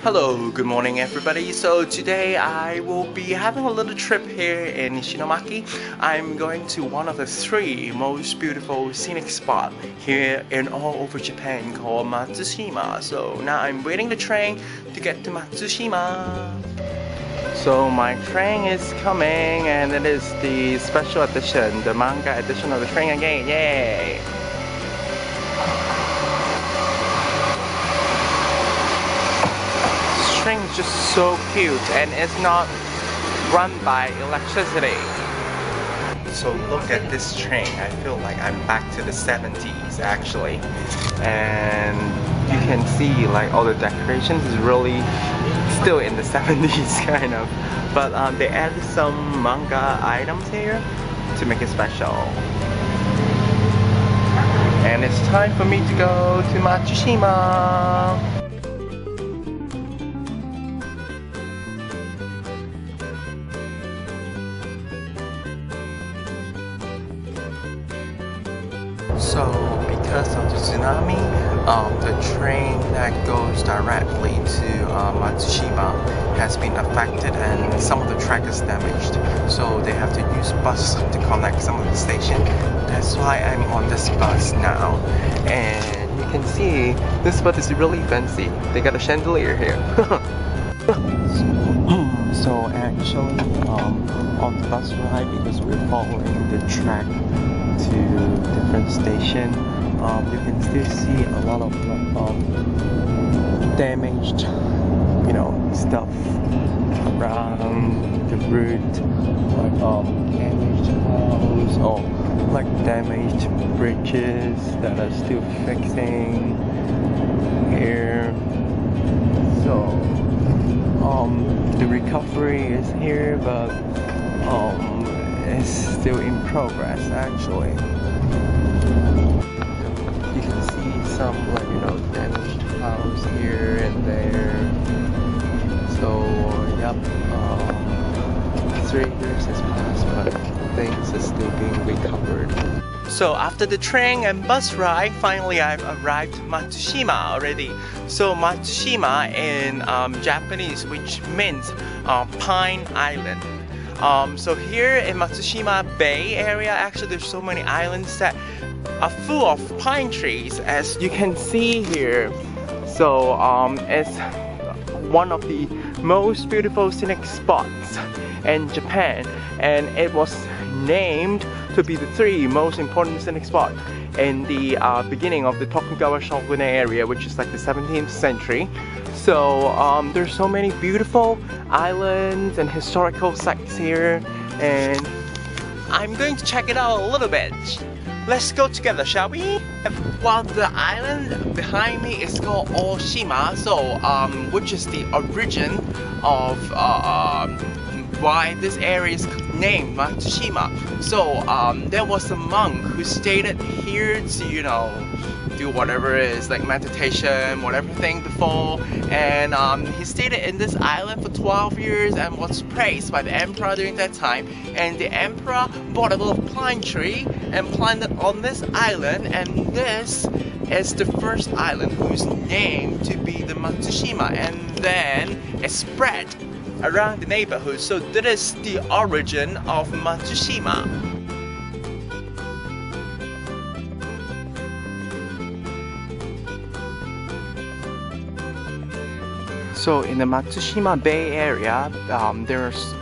Hello, good morning everybody. So today I will be having a little trip here in Shinomaki. I'm going to one of the three most beautiful scenic spots here in all over Japan called Matsushima. So now I'm waiting the train to get to Matsushima. So my train is coming and it is the special edition, the manga edition of the train again. Yay! Train is just so cute and it's not run by electricity. So look at this train. I feel like I'm back to the 70s actually, and you can see like all the decorations is really still in the 70s kind of, but they added some manga items here to make it special. And it's time for me to go to Matsushima. So, because of the tsunami, the train that goes directly to Matsushima has been affected and some of the track is damaged. So they have to use bus to connect some of the station. That's why I'm on this bus now. And you can see this bus is really fancy. They got a chandelier here. So actually, on the bus ride, because we're following the track to different station, you can still see a lot of damaged, stuff around the route, like damaged house or like damaged bridges that are still fixing here. So the recovery is here, but it's still in progress actually. You can see some damaged house here and there. So yep, 3 years has passed, but things are still being recovered. So after the train and bus ride, finally I've arrived at Matsushima already. So Matsushima in Japanese, which means Pine Island. So here in Matsushima Bay area, actually there's so many islands that are full of pine trees, as you can see here. So it's one of the most beautiful scenic spots in Japan, and it was named to be the 3 most important scenic spots in the beginning of the Tokugawa shogunate area, which is like the 17th century. So there's so many beautiful islands and historical sites here, and I'm going to check it out a little bit. Let's go together, shall we? Well, the island behind me is called Oshima, so which is the origin of why this area is named Matsushima. So there was a monk who stayed here to do whatever it is, like meditation, whatever thing before, and he stayed in this island for 12 years and was praised by the emperor during that time, and the emperor bought a little pine tree and planted on this island, and this is the first island whose named to be the Matsushima, and then it spread around the neighborhood. So that is the origin of Matsushima. So in the Matsushima Bay area, there's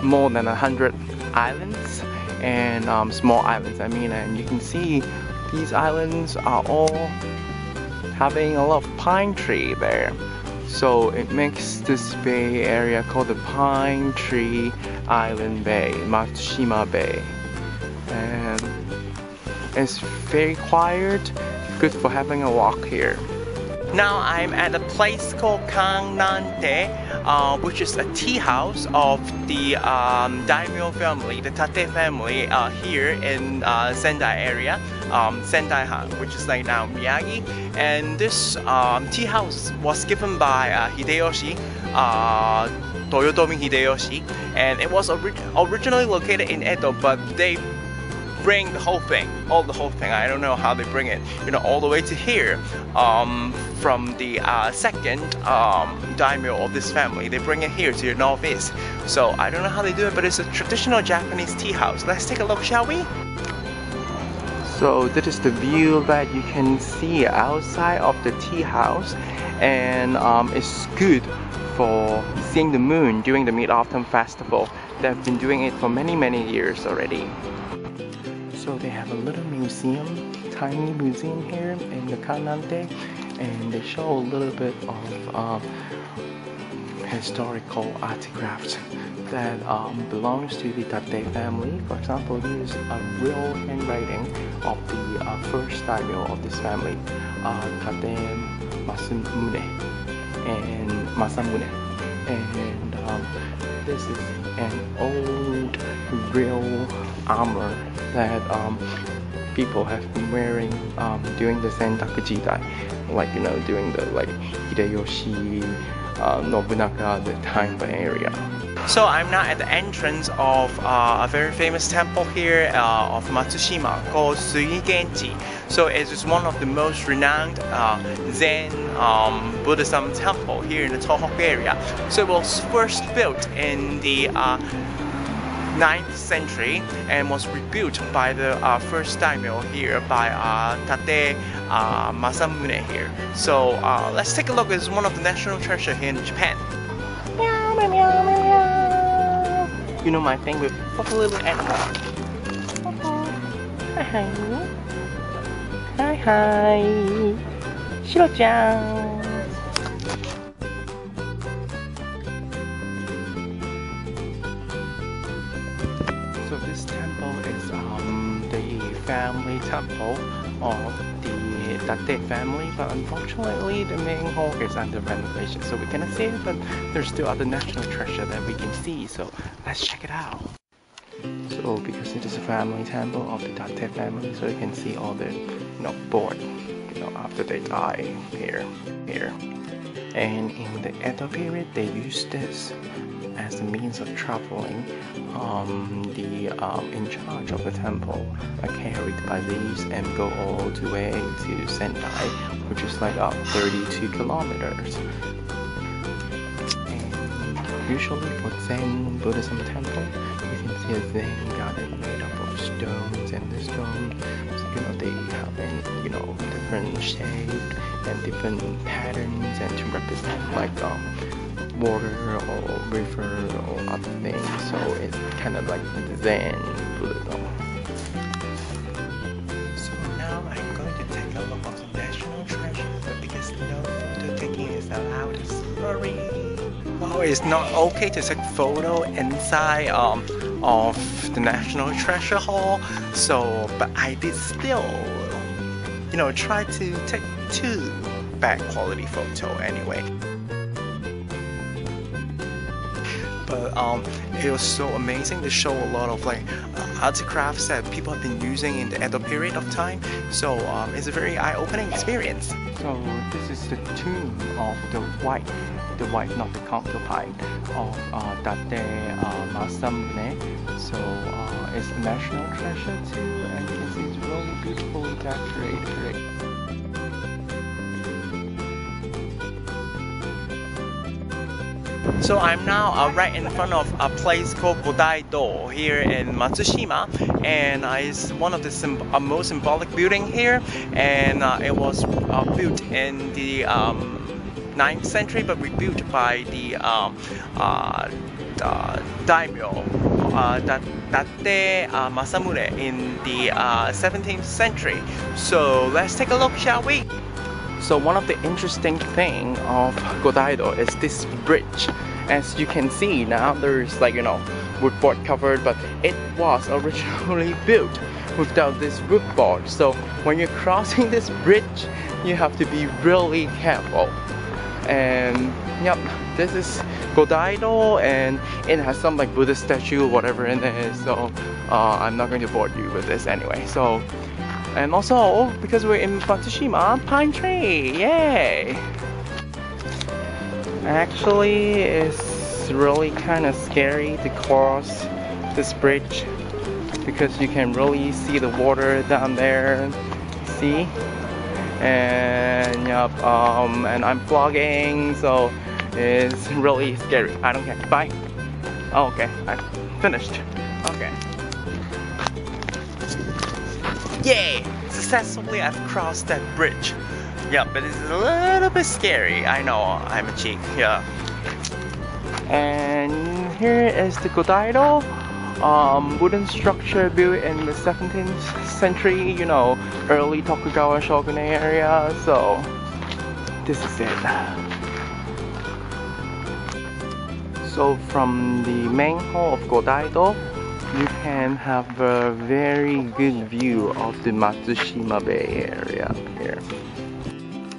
more than 100 islands and small islands, and you can see these islands are all having a lot of pine tree there. So it makes this bay area called the Pine Tree Island Bay, Matsushima Bay. And it's very quiet, good for having a walk here. Now I'm at a place called Kangnante, which is a tea house of the daimyo family, the Tate family here in Sendai area, Sendai-han, which is like now Miyagi. And this tea house was given by Hideyoshi, Toyotomi Hideyoshi, and it was originally located in Edo, but they bring the whole thing, the whole thing. I don't know how they bring it, all the way to here. From the second daimyo of this family, they bring it here to the northeast. So I don't know how they do it, but it's a traditional Japanese tea house. Let's take a look, shall we? So this is the view that you can see outside of the tea house, and it's good for seeing the moon during the Mid-Autumn Festival. They've been doing it for many years already. So they have a little museum, tiny museum here in the Kanante, and they show a little bit of historical artifacts that belongs to the Tate family. For example, here's a real handwriting of the first daimyo of this family, Tate Masamune and Masamune. And this is an old real armor that people have been wearing during the Sentaku Jidai, like during the Hideyoshi, Nobunaga, the time area. So I'm now at the entrance of a very famous temple here of Matsushima called Suigenji. So it is one of the most renowned Zen Buddhism temple here in the Tohoku area. So it was first built in the 9th century and was rebuilt by the first daimyo here by Tate Masamune here. So let's take a look. It's one of the national treasure here in Japan. Meow, meow, meow, meow. You know my thing with a little animal. Hi. Hi, hi. Shiro-chan. So this temple is the family temple of the Tate family, but unfortunately the main hall is under renovation, so we cannot see it, but there's still other national treasure that we can see, so let's check it out. So because it is a family temple of the Tate family, so you can see all the board after they die here. And in the Edo period they used this as a means of traveling. The in charge of the temple are carried by these and go all the way to Sendai, which is like 32 kilometers. And usually for Zen Buddhism temple, you can see a Zen garden made up of stones, and the stones, they have different shape and different patterns, and to represent like water or river or other things, so it's kind of like Zen Buddhism. So now I'm going to take a look at the national treasure, but because no photo taking is allowed, sorry. Well, it's not okay to take photo inside of the National Treasure Hall, so but I did still try to take 2 bad quality photo anyway. But it was so amazing to show a lot of artifacts that people have been using in the Edo period of time. So it's a very eye-opening experience. So this is the tomb of the wife, not the concubine, of Tate Masamune. So it's the national treasure too, and you can see it's really beautifully decorated. So I'm now right in front of a place called Godai-do here in Matsushima, and it's one of the most symbolic building here, and it was built in the 9th century, but rebuilt by the daimyo Tate Masamune in the 17th century. So let's take a look, shall we? So one of the interesting thing of Godai-do is this bridge. As you can see now, there's wood board covered, but it was originally built without this wood board. So when you're crossing this bridge, you have to be really careful. And yep, this is Godai-do, and it has some Buddhist statue, whatever in there. So I'm not going to bore you with this anyway. So. And also, because we're in Matsushima, pine tree, yay! Actually, it's really kind of scary to cross this bridge because you can really see the water down there. See? And yep, and I'm vlogging, so it's really scary. I don't care. Bye. Oh, okay, I finished. Okay. Yay! Successfully I've crossed that bridge. Yeah, but it's a little bit scary. I know, I'm a cheek, yeah. And here is the Godaido, wooden structure built in the 17th century, you know, early Tokugawa shogunate area. So this is it. So from the main hall of Godaido, you can have a very good view of the Matsushima Bay area here.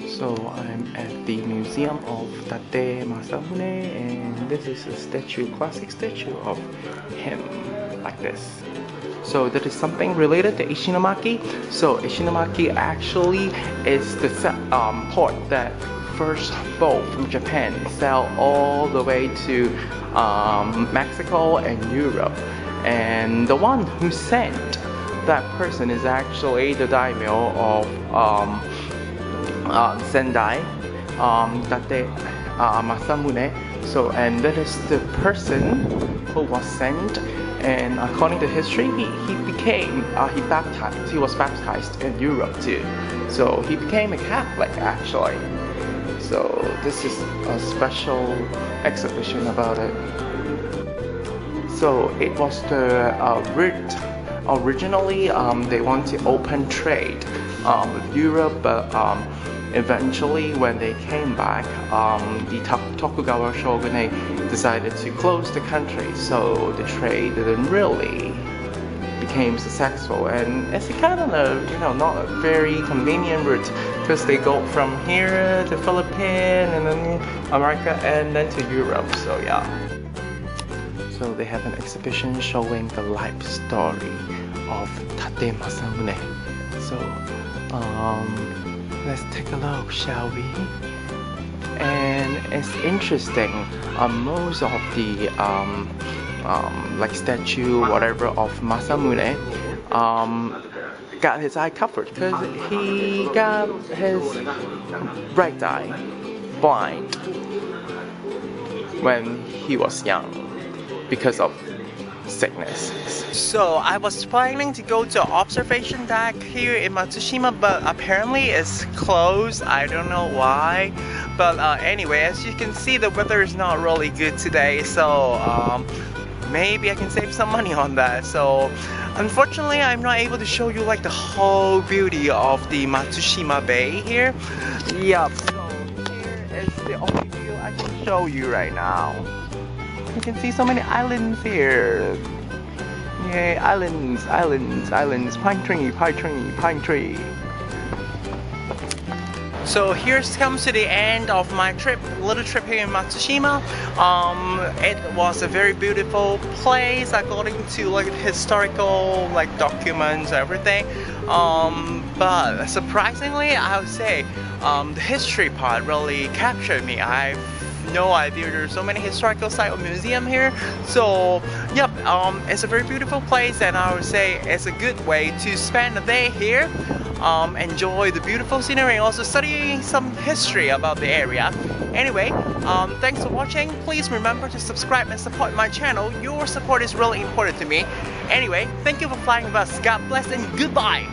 So I'm at the Museum of Tate Masamune, and this is a statue, classic statue of him, like this. So that is something related to Ishinomaki. So Ishinomaki actually is the port that first boat from Japan sailed all the way to Mexico and Europe. And the one who sent that person is actually the daimyo of Sendai, Tate Masamune. So, and that is the person who was sent. And according to history, he was baptized in Europe too. So he became a Catholic actually. So this is a special exhibition about it. So it was the route. Originally, they want to open trade with Europe, but eventually, when they came back, the Tokugawa shogunate decided to close the country. So the trade didn't really became successful, and it's a kind of a, you know, not a very convenient route because they go from here to Philippines and then America and then to Europe. So yeah. So they have an exhibition showing the life story of Tate Masamune. So let's take a look, shall we? And it's interesting. Most of the like statue, whatever, of Masamune got his eye covered because he got his right eye blind when he was young because of sickness. So I was planning to go to observation deck here in Matsushima, but apparently it's closed. I don't know why, but anyway, as you can see, the weather is not really good today, so maybe I can save some money on that. So unfortunately, I'm not able to show you like the whole beauty of the Matsushima Bay here. Yup, so here is the only view I can show you right now. You can see so many islands here. Yay, islands, islands, islands. Pine tree, pine tree, pine tree. So here comes to the end of my trip, little trip here in Matsushima. It was a very beautiful place according to like historical like documents, everything. But surprisingly, I would say the history part really captured me. I've no idea there's so many historical site or museum here. So yep, it's a very beautiful place, and I would say it's a good way to spend a day here. Enjoy the beautiful scenery and also study some history about the area. Anyway, thanks for watching. Please remember to subscribe and support my channel. Your support is really important to me. Anyway, thank you for flying with us. God bless and goodbye.